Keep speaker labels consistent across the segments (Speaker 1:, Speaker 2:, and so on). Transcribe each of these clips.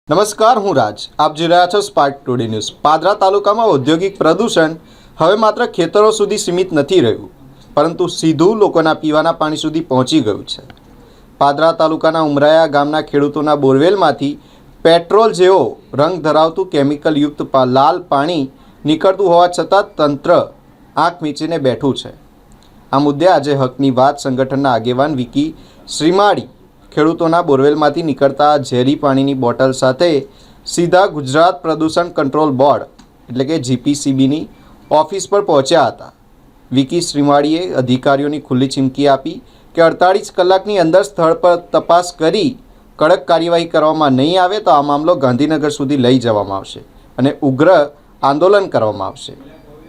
Speaker 1: નમસ્કાર, હું રાજ. આપ જોઈ રહ્યા છો સ્પાર્ક ટુડે ન્યૂઝ. પાદરા તાલુકામાં ઔદ્યોગિક પ્રદૂષણ હવે માત્ર ખેતરો સુધી સીમિત નથી રહ્યું, પરંતુ સીધું લોકોના પીવાના પાણી સુધી પહોંચી ગયું છે. પાદરા તાલુકાના ઉમરાયા ગામના ખેડૂતોના બોરવેલમાંથી પેટ્રોલ જેવો રંગ ધરાવતું કેમિકલયુક્ત લાલ પાણી નીકળતું હોવા છતાં તંત્ર આંખ મીચીને બેઠું છે. આ મુદ્દે આજે હકની વાત સંગઠનના આગેવાન વિકી શ્રીમાળી ખેડૂતોના બોરવેલમાંથી નીકળતા ઝેરી પાણીની બોટલ સાથે સીધા ગુજરાત પ્રદૂષણ કંટ્રોલ બોર્ડ એટલે કે જીપીસીબીની ઓફિસ પર પહોંચ્યા હતા. વિકી શ્રીમાળીએ અધિકારીઓની ખુલ્લી ચીમકી આપી કે 48 કલાકની અંદર સ્થળ પર તપાસ કરી કડક કાર્યવાહી કરવામાં નહીં આવે તો આ મામલો ગાંધીનગર સુધી લઈ જવામાં આવશે અને ઉગ્ર આંદોલન કરવામાં આવશે.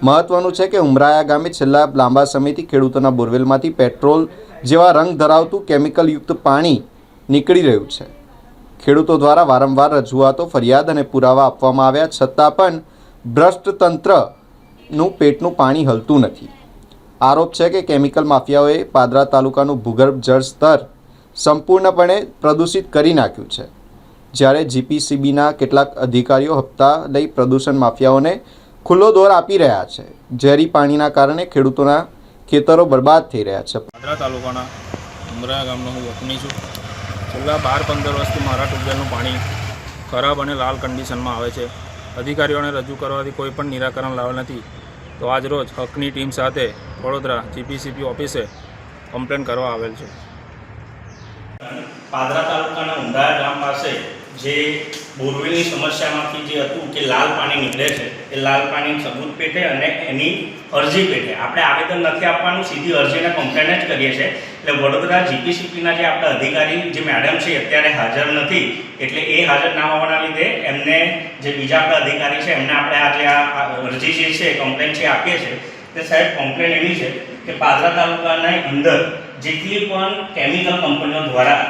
Speaker 1: મહત્વનું છે કે ઉમરાયા ગામે છેલ્લા લાંબા સમયથી ખેડૂતોના બોરવેલમાંથી પેટ્રોલ જેવા રંગ ધરાવતું કેમિકલયુક્ત પાણી નીકળી રહ્યું છે. ખેડૂતો દ્વારા વારંવાર રજૂઆતો, ફરિયાદ અને પુરાવા આપવામાં આવ્યા છતાં પણ ભ્રષ્ટ તંત્રનું પેટનું પાણી હલતું નથી. આરોપ છે કે કેમિકલ માફિયાઓએ પાદરા તાલુકાનું ભૂગર્ભ જળ સ્તર સંપૂર્ણપણે પ્રદૂષિત કરી નાખ્યું છે, જ્યારે જીપીસીબીના કેટલાક અધિકારીઓ હપ્તા લઈ પ્રદૂષણ માફિયાઓને ખુલ્લો દોર આપી રહ્યા છે. ઝેરી પાણીના કારણે ખેડૂતોના ખેતરો બરબાદ થઈ રહ્યા છે.
Speaker 2: પાદરા તાલુકાના ઉમરાયા ગામનો હું વતની છું. છેલ્લા 12-15 વર્ષથી મારા ટ્યુબવેલનું પાણી ખરાબ અને લાલ કન્ડિશનમાં આવે છે. અધિકારીઓને રજૂ કરવાથી કોઈ પણ નિરાકરણ લાવેલ નથી. તો આજરોજ હકની ટીમ સાથે વડોદરા જીપીસીબી ઓફિસે કમ્પ્લેન કરવા આવેલ છે.
Speaker 3: પાદરા તાલુકાના ઉમરાયા ગામ પાસે જે બોરવેલની સમસ્યામાંથી જે હતું કે લાલ પાણી નીકળે છે, એ લાલ પાણી સબૂત પેટે અને એની અરજી પેટે આપણે આવેદન નથી આપવાનું, સીધી અરજીને કમ્પ્લેન જ કરીએ છીએ. એટલે વડોદરા જીપીસીબીના જે આપણા અધિકારી જે મેડમ છે અત્યારે હાજર નથી, એટલે એ હાજર ના હોવાના લીધે એમને જે બીજા આપણા અધિકારી છે એમને આપણે આજે આ અરજી જે છે કમ્પ્લેન છે આપીએ છીએ. તે સાહેબ કમ્પ્લેન એવી છે કે પાદરા તાલુકાના અંદર જેટલી પણ કેમિકલ કંપનીઓ દ્વારા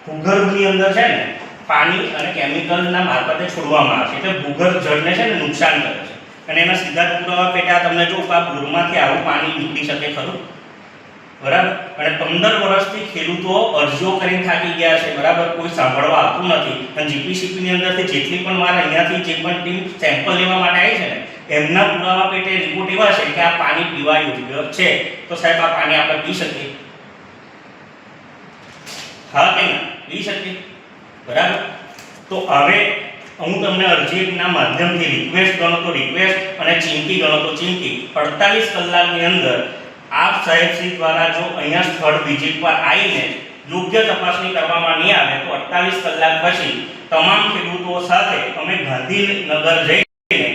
Speaker 3: ભૂગર્ભની અંદર છે ને પાણી અને કેમિકલના મારફતે છોડવામાં આવે છે, એટલે ભૂગર્ભ જળને છે ને નુકસાન કરે છે. અને એના સીધા પુરાવા પેટે આ તમને જો આ બોરમાંથી આવું પાણી નીકળી શકે ખરું, બરાબર? અને 15 વર્ષથી ખેડૂતો અરજીઓ કરીને થાકી ગયા છે, બરાબર? કોઈ સાંભળવા આવતું નથી. અને જીપીસીબીની અંદરથી જેટલી પણ વાર અહીંયાથી જે પણ ટીમ સેમ્પલ લેવા માટે આવી છે ને, એમના પુરાવા પેટે રિપોર્ટ એવા છે કે આ પાણી પીવા યોગ્ય છે. તો સાહેબ આ પાણી આપણે પી શકીએ? હા કે ના પી શકીએ? બરાબર? તો હવે હું તમને અરજીના માધ્યમથી રિક્વેસ્ટ ગણો તો રિક્વેસ્ટ અને ચીમકી ગણો તો ચીમકી. 48 કલાકની અંદર આપ સાહેબશ્રી દ્વારા જો અહીંયા સ્થળ વિઝિટ પર આવીને યોગ્ય તપાસણી કરવામાં નહીં આવે તો 48 કલાક પછી તમામ ખેડૂતો સાથે અમે ગાંધીનગર જઈને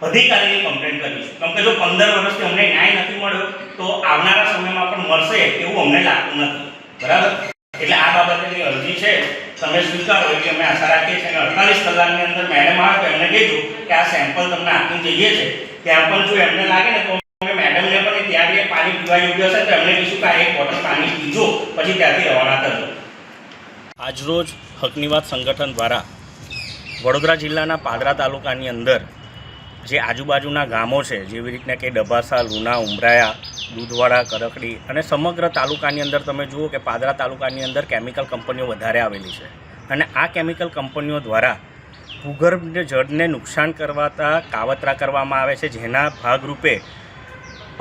Speaker 3: અધિકારીની કમ્પ્લેન કરીશું. કેમ કે જો 15 વર્ષથી અમને ન્યાય નથી મળ્યો તો આવનારા સમયમાં પણ મળશે એવું અમને લાગતું નથી. બરાબર? એટલે આ બાબતની અરજી છે તમે સ્વીકારો એટલે અમે આશા રાખીએ છીએ કે 48 કલાકની અંદર મેડમ આવે તો એમને કહેજો કે આ સેમ્પલ તમને આપીને જઈએ છે. ત્યાં પણ જો એમને લાગે ને તો અમે મેડમને પણ ત્યાં જે પાણી પીવા યોગ્ય હશે તો એમને કહીશું કે આ એક બોટલ પાણી પીજો, પછી ત્યાંથી રવાના થજો. આજરોજ હકની વાત સંગઠન દ્વારા વડોદરા જિલ્લાના પાદરા તાલુકાની અંદર જે આજુબાજુના ગામો છે, જેવી રીતના કે ડભાસા, લુણા, ઉમરાયા, દૂધવાડા, કરકડી અને સમગ્ર તાલુકાની અંદર તમે જુઓ કે પાદરા તાલુકાની અંદર કેમિકલ કંપનીઓ વધારે આવેલી છે. અને આ કેમિકલ કંપનીઓ દ્વારા ભૂગર્ભ જળને નુકસાન કરવાતા કાવતરા કરવામાં આવે છે, જેના ભાગરૂપે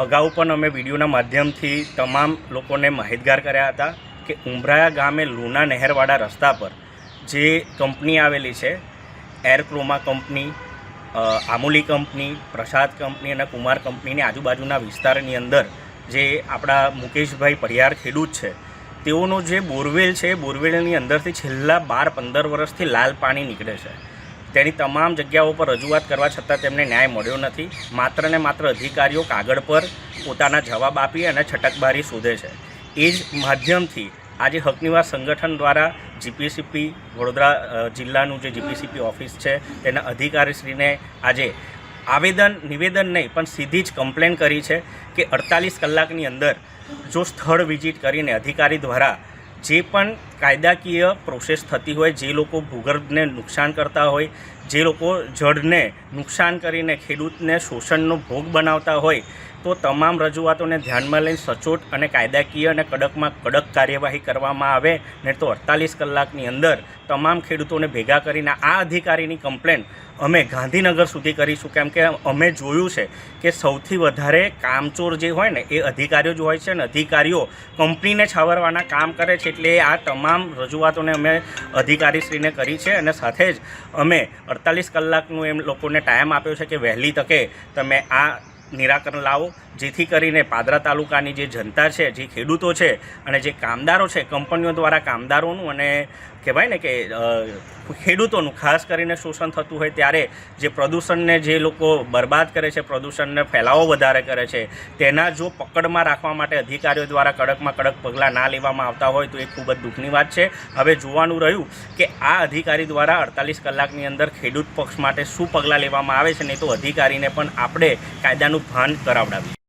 Speaker 3: અગાઉ પણ અમે વિડીયોના માધ્યમથી તમામ લોકોને માહિતગાર કર્યા હતા કે ઉમરાયા ગામે લુણા નહેરવાડા રસ્તા પર જે કંપની આવેલી છે, એરક્રોમા કંપની, આમુલી કંપની, પ્રસાદ કંપની અને કુમાર કંપનીની આજુબાજુના વિસ્તારની અંદર જે આપણા મુકેશભાઈ પરિયાર ખેડૂત છે, તેઓનો જે બોરવેલ છે, બોરવેલની અંદરથી છેલ્લા 12-15 વર્ષથી લાલ પાણી નીકળે છે. તેની તમામ જગ્યાઓ પર રજૂઆત કરવા છતાં તેમને ન્યાય મળ્યો નથી. માત્ર ને માત્ર અધિકારીઓ કાગળ પર પોતાના જવાબ આપી અને છટકબારી શોધે છે. એ જ માધ્યમથી આજે હકની વાત સંગઠન દ્વારા જીપીસીબી વડોદરા જિલ્લાનું જે જીપીસીબી ઓફિસ છે તેના અધિકારીશ્રીને આજે નિવેદન નહીં પણ સીધી જ કમ્પ્લેન કરી છે કે 48 કલાકની અંદર જો સ્થળ વિઝિટ કરીને અધિકારી દ્વારા જે પણ કાયદાકીય પ્રોસેસ થતી હોય, જે લોકો ભૂગર્ભને નુકસાન કરતા હોય, જે લોકો જળને નુકસાન કરીને ખેડૂતને શોષણનો ભોગ બનાવતા હોય, તો તમામ રજૂઆતોને ધ્યાનમાં લઈને સચોટ અને કાયદાકીય અને કડકમાં કડક કાર્યવાહી કરવામાં આવે ને તો 48 કલાકની અંદર તમામ ખેડૂતોને ભેગા કરીને આ અધિકારીની કમ્પ્લેન અમે ગાંધીનગર સુધી કરીશું. કેમ કે અમે જોયું છે કે સૌથી વધારે કામચોર જે હોય ને એ અધિકારીઓ જ હોય છે, અને અધિકારીઓ કંપનીને છાવરવાના કામ કરે છે. એટલે આ તમામ રજૂઆતોને અમે અધિકારીશ્રીને કરી છે, અને સાથે જ અમે 48 કલાકનું એમ લોકોને ટાઈમ આપ્યો છે કે વહેલી તકે તમે આ નિરાકરણ લાવો, જેથી કરીને પાદરા તાલુકાની જે જનતા છે, જે ખેડૂતો છે અને જે કામદારો છે, કંપનીઓ દ્વારા કામદારોનું અને કહેવાય ને કે ખેડૂતોનું ખાસ કરીને શોષણ થતું હોય ત્યારે જે પ્રદૂષણને જે લોકો બરબાદ કરે છે, પ્રદૂષણને ફેલાવો વધારે કરે છે, તેના જો પકડમાં રાખવા માટે અધિકારીઓ દ્વારા કડકમાં કડક પગલાં ના લેવામાં આવતા હોય તો એ ખૂબ જ દુઃખની વાત છે. હવે જોવાનું રહ્યું કે આ અધિકારી દ્વારા 48 કલાકની અંદર ખેડૂત પક્ષ માટે શું પગલાં લેવામાં આવે છે, નહીં તો અધિકારીને પણ આપણે કાયદાનું ભાન કરાવડાવીએ.